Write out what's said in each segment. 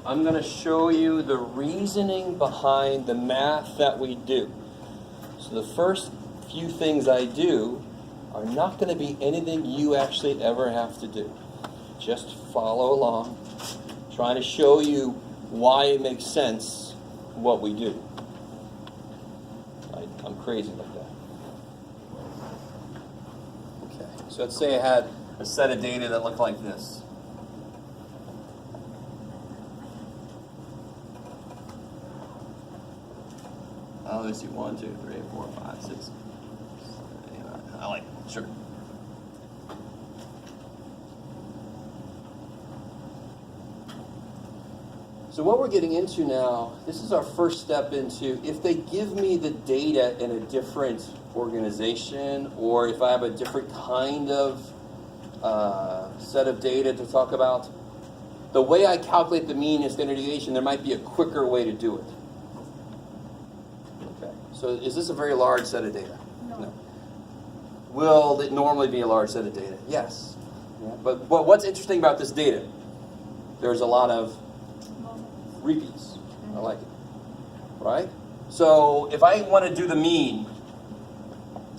I'm going to show you the reasoning behind the math that we do. So the first few things I do are not going to be anything you actually ever have to do. Just follow along, trying to show you why it makes sense what we do. I'm crazy like that. Okay, so let's say I had a set of data that looked like this. Let's see, 1, 2, 3, 4, 5, 6, 7, 8, 9. I like it. Sure. So what we're getting into now, this is our first step into, if they give me the data in a different organization, or if I have a different kind of set of data to talk about, the way I calculate the mean and standard deviation, there might be a quicker way to do it. So is this a very large set of data? No. Will it normally be a large set of data? Yes. Yeah. But what's interesting about this data? There's a lot of repeats. I like it. Right? So if I want to do the mean,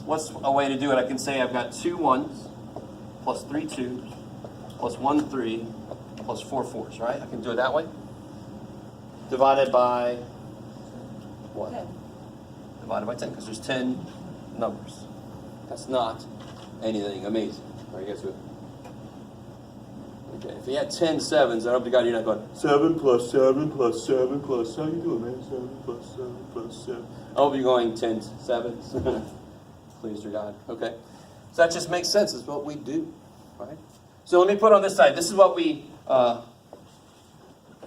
what's a way to do it? I can say I've got 2 1s plus 3 2s plus 1 3 plus 4 4s, right? I can do it that way. Divided by what? 10. Divided by 10, because there's 10 numbers. That's not anything amazing. Are you guys with me? Okay, if you had 10 7s, I hope to God you're not going 7 plus 7 plus 7 plus, how you doing, man? 7 plus 7 plus 7. I hope you're going 10 7s. Please, dear God. Okay. So that just makes sense. It's what we do, right? So let me put on this side. This is what we,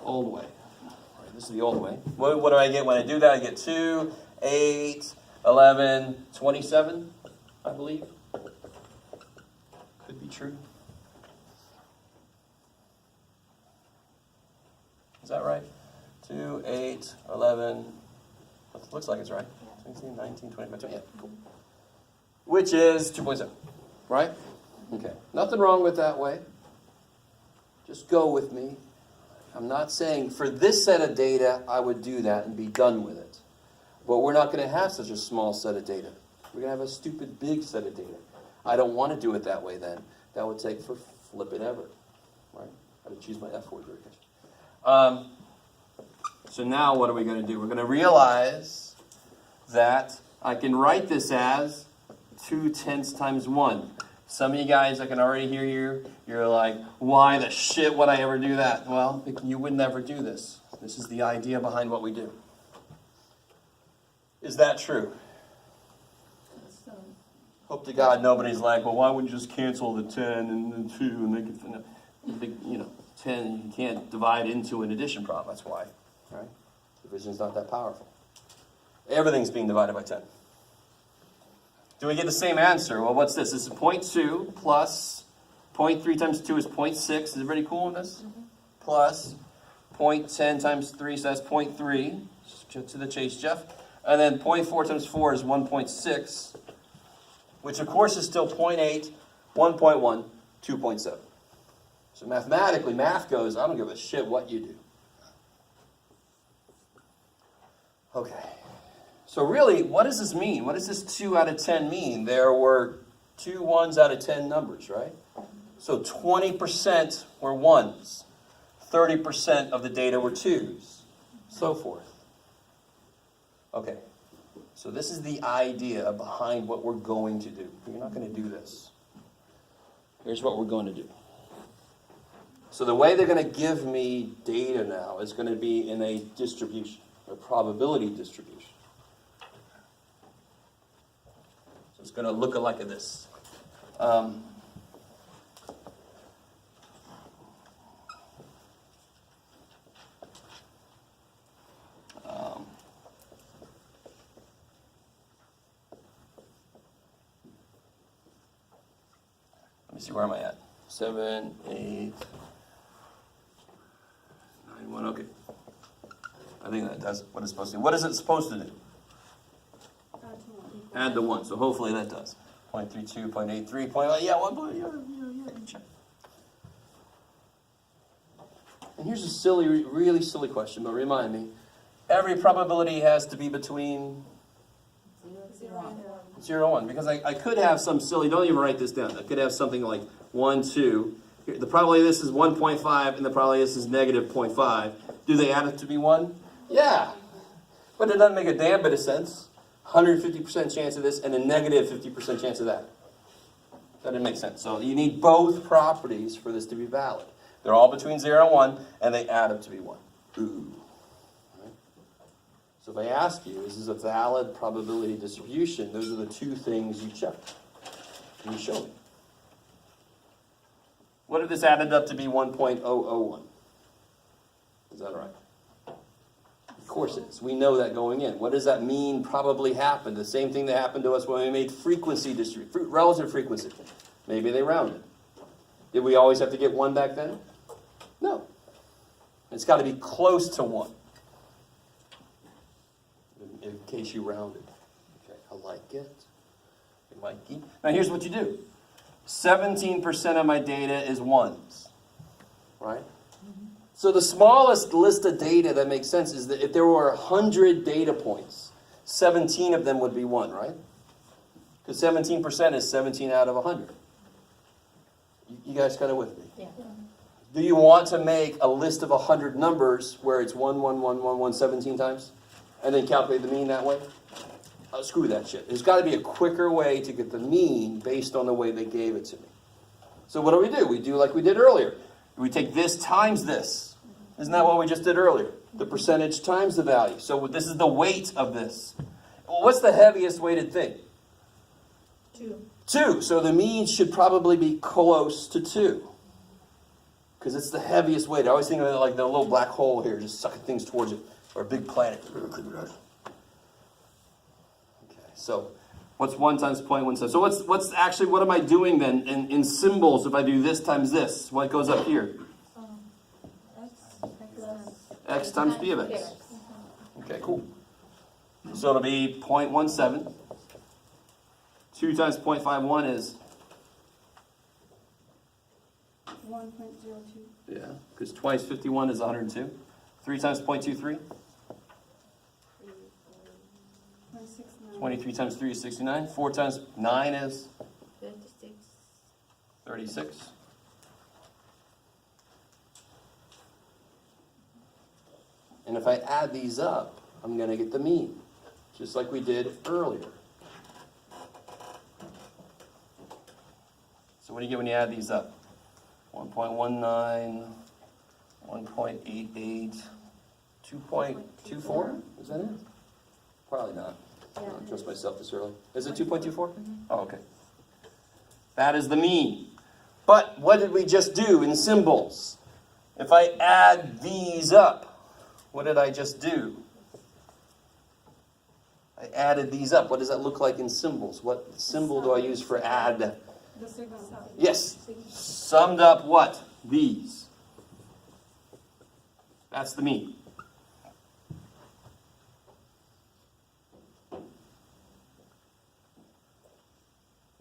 old way. Right, this is the old way. What do I get when I do that? I get 2, 8, 11, 27, I believe. Could be true. Is that right? 2, 8, 11. Looks like it's right. 16, 19, 25, 20. Yeah, cool. Which is 2.7, right? Okay. Nothing wrong with that way. Just go with me. I'm not saying for this set of data I would do that and be done with it. But we're not going to have such a small set of data. We're going to have a stupid big set of data. I don't want to do it that way then. That would take for flipping ever. Right? I had to choose my F word very carefully. So now what are we going to do? We're going to realize that I can write this as 2/10 times 1. Some of you guys, I can already hear you. You're like, why the shit would I ever do that? Well, you would never do this. This is the idea behind what we do. Is that true? Hope to God nobody's like, well, why wouldn't you just cancel the 10 and the 2 and make it, 10 you can't divide into an addition problem. That's why, right? Division's not that powerful. Everything's being divided by 10. Do we get the same answer? Well, what's this? This is 0.2 plus 0.3 times 2 is 0.6. Is everybody cool with this? Mm-hmm. Plus 0.10 times 3, so that's 0.3. Just to the chase, Jeff. And then 0.4 times 4 is 1.6, which of course is still 0.8, 1.1, 2.7. So mathematically, math goes, I don't give a shit what you do. Okay. So really, what does this mean? What does this 2 out of 10 mean? There were 2 1s out of 10 numbers, right? So 20% were 1s. 30% of the data were 2s. So forth. Okay, so this is the idea behind what we're going to do. We're not going to do this. Here's what we're going to do. So the way they're going to give me data now is going to be in a distribution, a probability distribution. So it's going to look like this. Let me see, where am I at? 7, 8, 9, 1. Okay. I think that does what it's supposed to do. What is it supposed to do? Add the 1. So hopefully that does. 0.32, 0.83, yeah, 1. Yeah, check. And here's a silly, really silly question, but remind me. Every probability has to be between 0 and 1. Because I could have some silly, don't even write this down. I could have something like 1, 2. The probability of this is 1.5, and the probability of this is negative 0.5. Do they add up to be 1? Yeah. But it doesn't make a damn bit of sense. 150% chance of this and a negative 50% chance of that. That didn't make sense. So you need both properties for this to be valid. They're all between 0 and 1, and they add up to be 1. Ooh. Right. So if I ask you, is this a valid probability distribution? Those are the two things you check. Can you show me? What if this added up to be 1.001? Is that right? Of course it is. We know that going in. What does that mean probably happened? The same thing that happened to us when we made frequency distribution, relative frequency. Maybe they rounded. Did we always have to get 1 back then? No. It's got to be close to 1. In case you rounded. Okay, I like it. Mikey. Now here's what you do. 17% of my data is 1s. Right? So the smallest list of data that makes sense is that if there were 100 data points, 17 of them would be 1, right? Because 17% is 17 out of 100. You guys kind of with me? Yeah. Do you want to make a list of 100 numbers where it's 1, 1, 1, 1, 1, 17 times? And then calculate the mean that way? Screw that shit. There's got to be a quicker way to get the mean based on the way they gave it to me. So what do? We do like we did earlier. We take this times this. Isn't that what we just did earlier? The percentage times the value. So this is the weight of this. Well, what's the heaviest weighted thing? 2. 2. So the mean should probably be close to 2. Because it's the heaviest weight. I always think of it like the little black hole here, just sucking things towards it. Or a big planet. Okay, so what's 1 times 0.17? So what's actually, what am I doing then in symbols if I do this times this? What goes up here? X times b of x. Okay, cool. So it'll be 0.17. 2 times 0.51 is? 1.02. Yeah, because twice 51 is 102. 3 times 0.23? 23 times 3 is 69. 4 times 9 is? 36. 36. And if I add these up, I'm going to get the mean, just like we did earlier. So what do you get when you add these up? 1.19, 1.88, 2.24? Is that it? Probably not. I don't trust myself this early. Is it 2.24? Oh, okay. That is the mean. But what did we just do in symbols? If I add these up, what did I just do? I added these up. What does that look like in symbols? What symbol do I use for add? The sigma. Yes. Summed up what? These. That's the mean.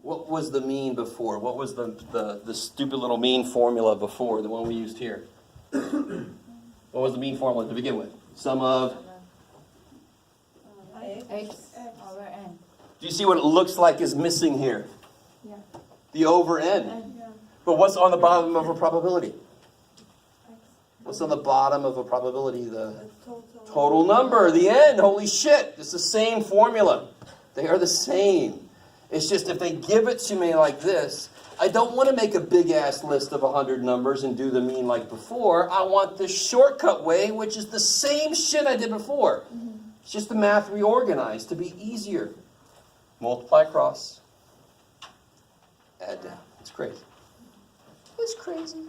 What was the mean before? What was the stupid little mean formula before, the one we used here? What was the mean formula to begin with? Sum of? X over n. Do you see what it looks like is missing here? Yeah. The over n. Yeah. But what's on the bottom of a probability? What's on the bottom of a probability? The total number, the n. Holy shit. It's the same formula. They are the same. It's just if they give it to me like this, I don't want to make a big-ass list of 100 numbers and do the mean like before. I want the shortcut way, which is the same shit I did before. It's just the math reorganized to be easier. Multiply across. Add down. It's crazy. It's crazy.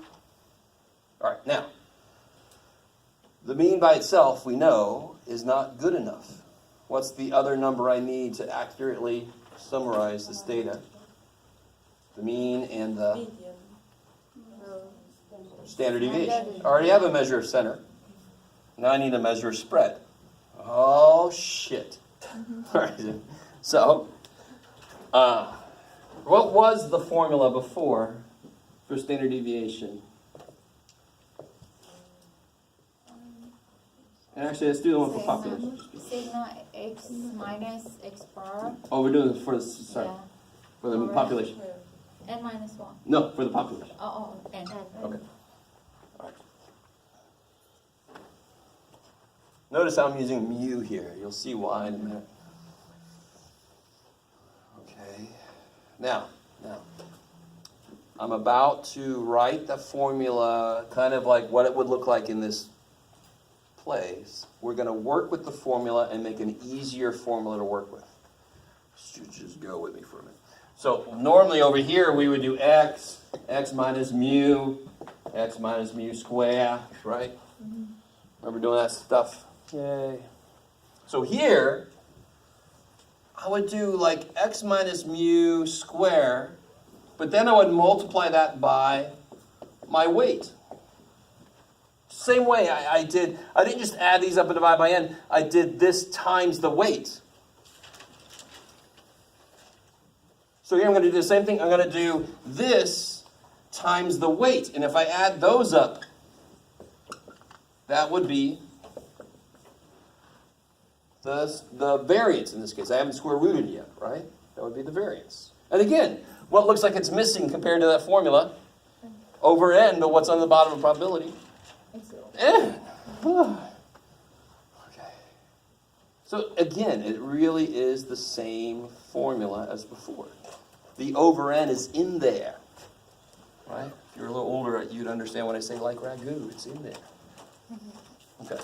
All right, now, the mean by itself, we know, is not good enough. What's the other number I need to accurately summarize this data? The mean and the standard deviation. I already have a measure of center. Now I need a measure of spread. Oh, shit. All right. So, what was the formula before for standard deviation? And actually, let's do the one for population. Sigma x minus x bar. Oh, we're doing this for the, sorry, Yeah. for the Alright. population. N minus 1. No, for the population. N. Okay. All right. Notice how I'm using mu here. You'll see why in a minute. Okay. Now, I'm about to write the formula, kind of like what it would look like in this place. We're going to work with the formula and make an easier formula to work with. Just go with me for a minute. So normally over here we would do x minus mu square, right? Mm-hmm. Remember doing that stuff? Yay. So here, I would do like x minus mu square, but then I would multiply that by my weight. Same way I didn't just add these up and divide by n, I did this times the weight. So here I'm going to do the same thing. I'm going to do this times the weight. And if I add those up, that would be the variance in this case. I haven't square rooted yet, right? That would be the variance. And again, what looks like it's missing compared to that formula? Over n, but what's on the bottom of probability? N. Okay. So again, it really is the same formula as before. The over n is in there, right? If you're a little older, you'd understand when I say like ragu. It's in there. Okay.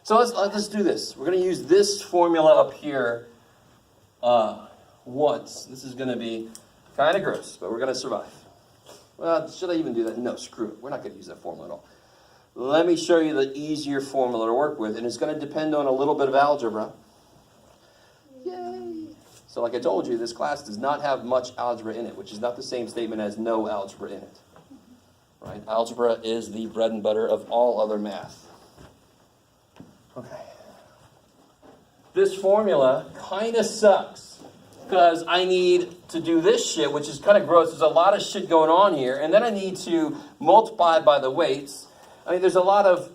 So let's do this. We're going to use this formula up here once. This is going to be kind of gross, but we're going to survive. Well, should I even do that? No, screw it. We're not going to use that formula at all. Let me show you the easier formula to work with, and it's going to depend on a little bit of algebra. Yay! So like I told you, this class does not have much algebra in it, which is not the same statement as no algebra in it. Right? Algebra is the bread and butter of all other math. Okay. This formula kind of sucks because I need to do this shit, which is kind of gross. There's a lot of shit going on here, and then I need to multiply by the weights. I mean, there's a lot of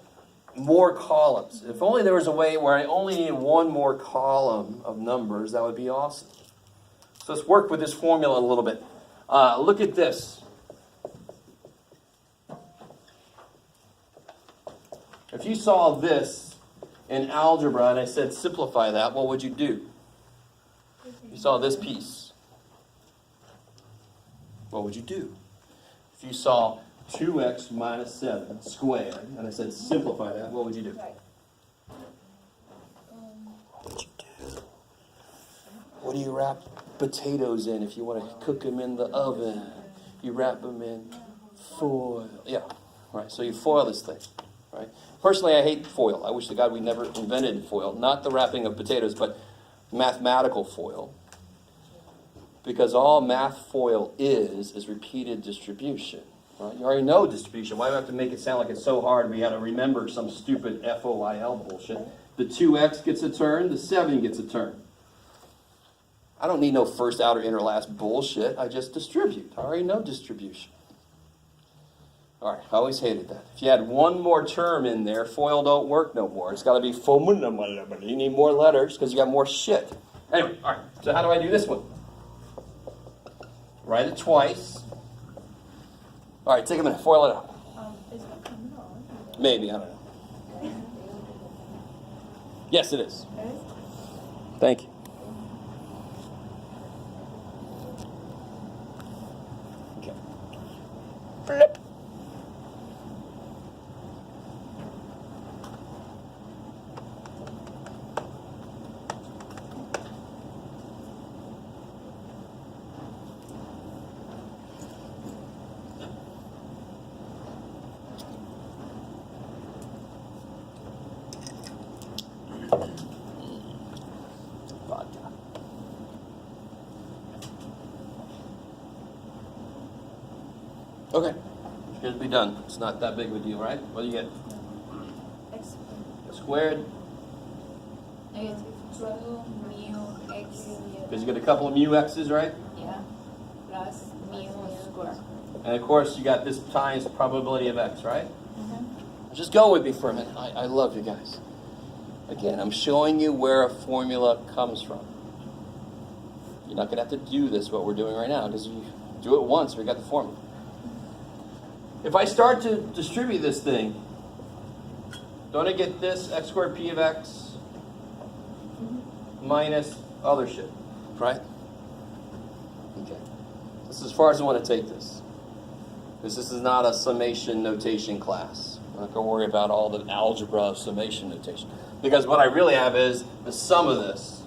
more columns. If only there was a way where I only needed one more column of numbers, that would be awesome. So let's work with this formula a little bit. Look at this. If you saw this in algebra and I said simplify that, what would you do? You saw this piece. What would you do? If you saw 2x minus 7 squared, and I said simplify that, what would you do? What would you do? What do you wrap potatoes in if you want to cook them in the oven? You wrap them in foil. Yeah, right. So you foil this thing, right? Personally, I hate foil. I wish to God we never invented foil. Not the wrapping of potatoes, but mathematical foil. Because all math foil is repeated distribution. Right? You already know distribution. Why do I have to make it sound like it's so hard we got to remember some stupid FOIL bullshit? The 2x gets a turn, the 7 gets a turn. I don't need no first, outer, inner, last bullshit. I just distribute. I already know distribution. All right, I always hated that. If you had one more term in there, FOIL don't work no more. It's got to be formula. You need more letters because you got more shit. Anyway, all right, so how do I do this one? Write it twice. All right, take a minute, FOIL it out. Is it coming on? Maybe, I don't know. Yes, it is. It is? Thank you. Okay. Flip. Vodka. Okay, here's be done. It's not that big of a deal, right? What do you get? X Squared. negative 2 mu x. Because you get a couple of mu x's, right? Yeah. Plus mu square. And of course, you got this times probability of x, right? Mm-hmm. Just go with me for a minute. I love you guys. Again, I'm showing you where a formula comes from. You're not going to have to do this, what we're doing right now, because you do it once, we got the formula. If I start to distribute this thing, don't I get this x squared p of x minus other shit, right? Okay. This is as far as I want to take this. Because this is not a summation notation class. I'm not going to worry about all the algebra of summation notation. Because what I really have is the sum of this.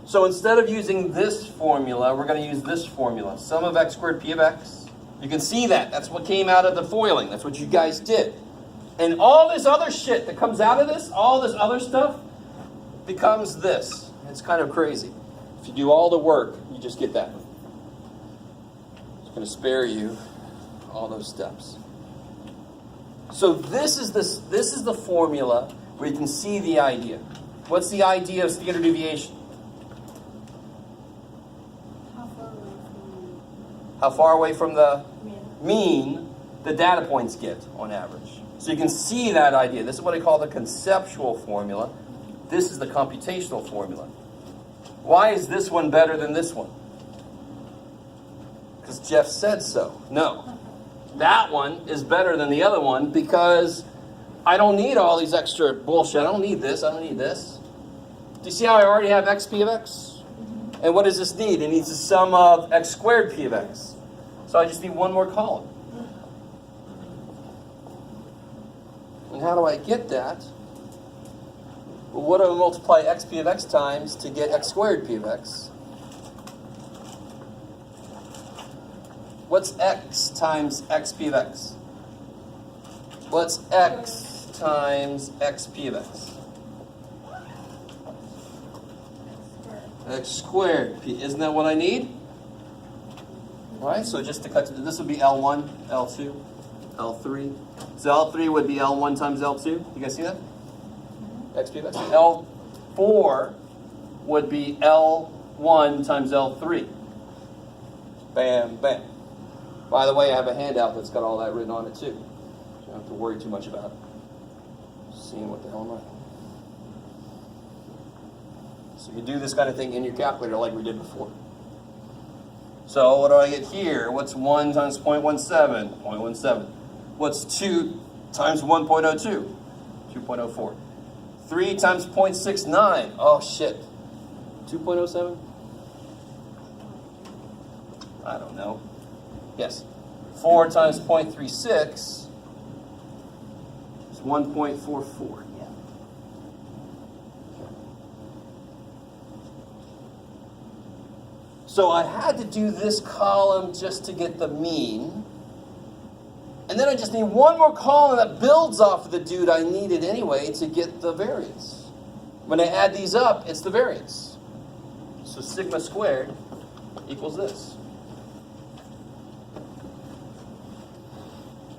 So instead of using this formula, we're going to use this formula. Sum of x squared p of x. You can see that. That's what came out of the foiling. That's what you guys did. And all this other shit that comes out of this, all this other stuff, becomes this. It's kind of crazy. If you do all the work, you just get that. It's going to spare you all those steps. So this is the formula where you can see the idea. What's the idea of standard deviation? How far away from the mean the data points get on average. So you can see that idea. This is what I call the conceptual formula. This is the computational formula. Why is this one better than this one? Because Jeff said so. No. That one is better than the other one because I don't need all these extra bullshit. I don't need this. I don't need this. Do you see how I already have xp of x? And what does this need? It needs the sum of x squared p of x. So I just need one more column. And how do I get that? Well, what do I multiply xp of x times to get x squared p of x? What's x times xp of x? What's x times xp of x? X squared p. Isn't that what I need? Right? So just to cut to this would be L1, L2, L3. So L3 would be L1 times L2. You guys see that? XP of x. L4 would be L1 times L3. Bam, bam. By the way, I have a handout that's got all that written on it too. So you don't have to worry too much about seeing what the hell am I. So you do this kind of thing in your calculator like we did before. So what do I get here? What's 1 times 0.17? 0.17. What's 2 times 1.02? 2.04. 3 times 0.69. Oh, shit. 2.07? I don't know. Yes. 4 times 0.36 is 1.44. Yeah. So I had to do this column just to get the mean. And then I just need one more column that builds off of the dude I needed anyway to get the variance. When I add these up, it's the variance. So sigma squared equals this.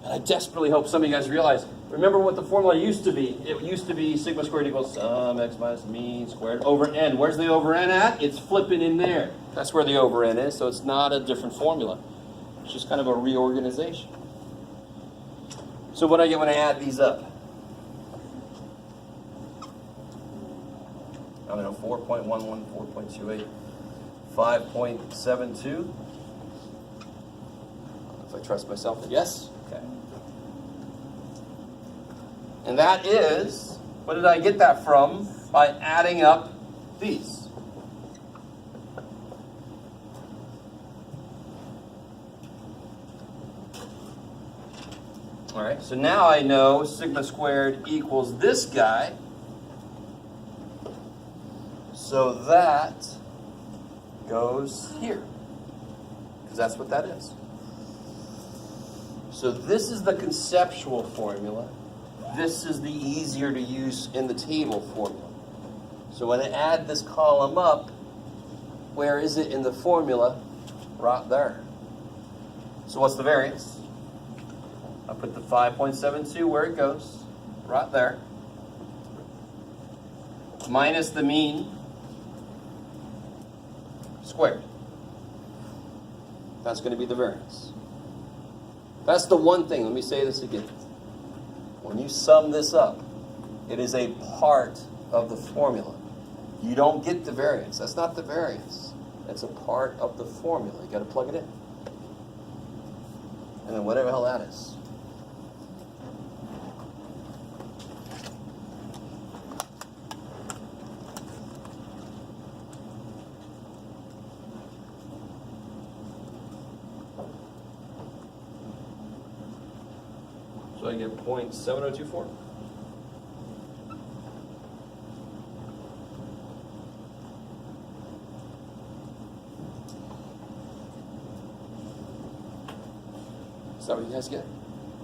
And I desperately hope some of you guys realize, remember what the formula used to be. It used to be sigma squared equals sum x minus mean squared over n. Where's the over n at? It's flipping in there. That's where the over n is, so it's not a different formula. It's just kind of a reorganization. So what do I get when I add these up? I don't know, 4.11, 4.28, 5.72. If I trust myself, yes? Okay. And that is, what did I get that from? By adding up these. All right, so now I know sigma squared equals this guy. So that goes here, because that's what that is. So this is the conceptual formula. This is the easier to use in the table formula. So when I add this column up, where is it in the formula? Right there. So what's the variance? I put the 5.72 where it goes, right there. Minus the mean squared. That's going to be the variance. That's the one thing. Let me say this again. When you sum this up, it is a part of the formula. You don't get the variance. That's not the variance. That's a part of the formula. You got to plug it in. And then whatever the hell that is. So I get 0.7024. Is that what you guys get?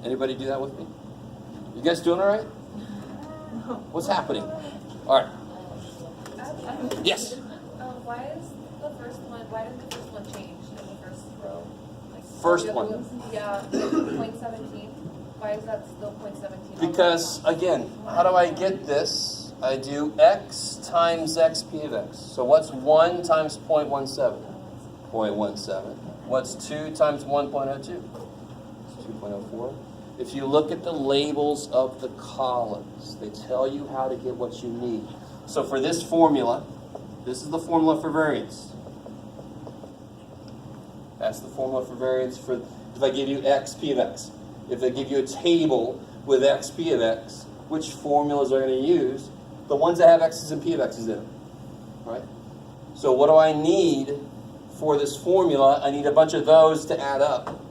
Anybody do that with me? You guys doing all right? What's happening? All right. Yes. Why is the first one? Why did the first one change in the first row? Like, First one. Yeah, 0.17. Why is that still 0.17? Because, again, how do I get this? I do x times x p of x. So what's 1 times 0.17? 0.17. What's 2 times 1.02? It's 2.04. If you look at the labels of the columns, they tell you how to get what you need. So for this formula, this is the formula for variance. That's the formula for variance for if I give you x p of x. If they give you a table with x p of x, which formulas are going to use? The ones that have x's and p of x's in them, right? So what do I need for this formula? I need a bunch of those to add up.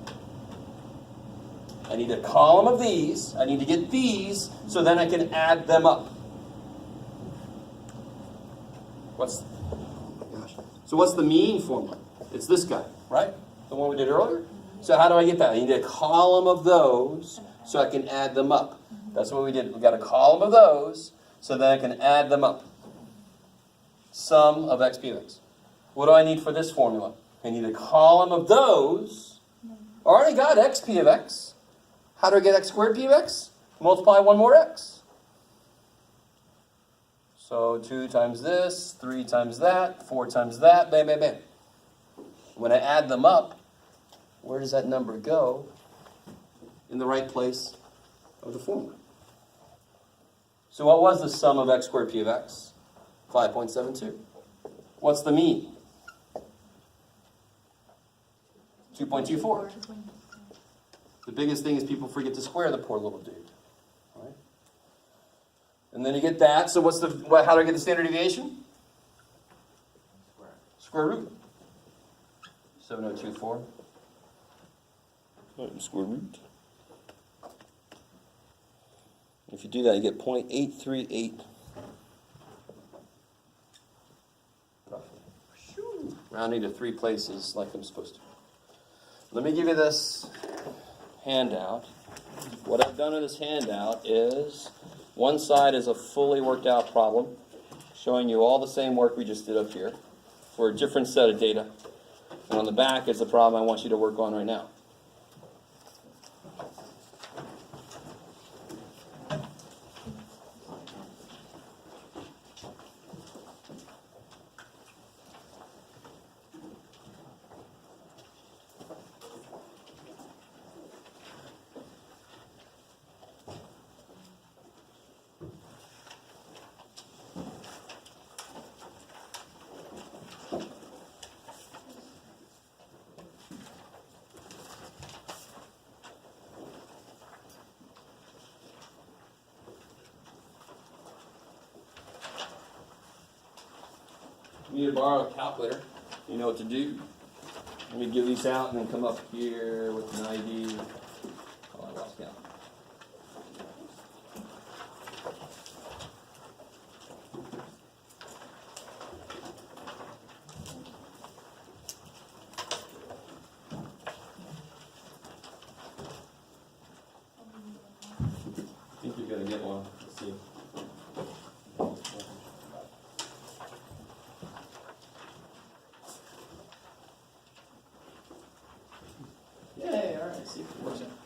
I need a column of these. I need to get these, so then I can add them up. So what's the mean formula? It's this guy, right? The one we did earlier? So how do I get that? I need a column of those so I can add them up. That's what we did. We got a column of those so then I can add them up. Sum of x p of x. What do I need for this formula? I need a column of those. I already got x p of x. How do I get x squared p of x? Multiply one more x. So 2 times this, 3 times that, 4 times that, bam, bam, bam. When I add them up, where does that number go? In the right place of the formula. So what was the sum of x squared p of x? 5.72. What's the mean? 2.24. The biggest thing is people forget to square the poor little dude. Right? And then you get that. So how do I get the standard deviation? Square root. 7024. Square root. If you do that, you get 0.838. Rounding to 3 places like I'm supposed to. Let me give you this handout. What I've done in this handout is one side is a fully worked out problem showing you all the same work we just did up here for a different set of data. And on the back is the problem I want you to work on right now. You need to borrow a calculator. You know what to do. Let me give these out and then come up here with an ID. Oh, I lost count. I think you're going to get one. Let's see. Yay, all right, see if it works out.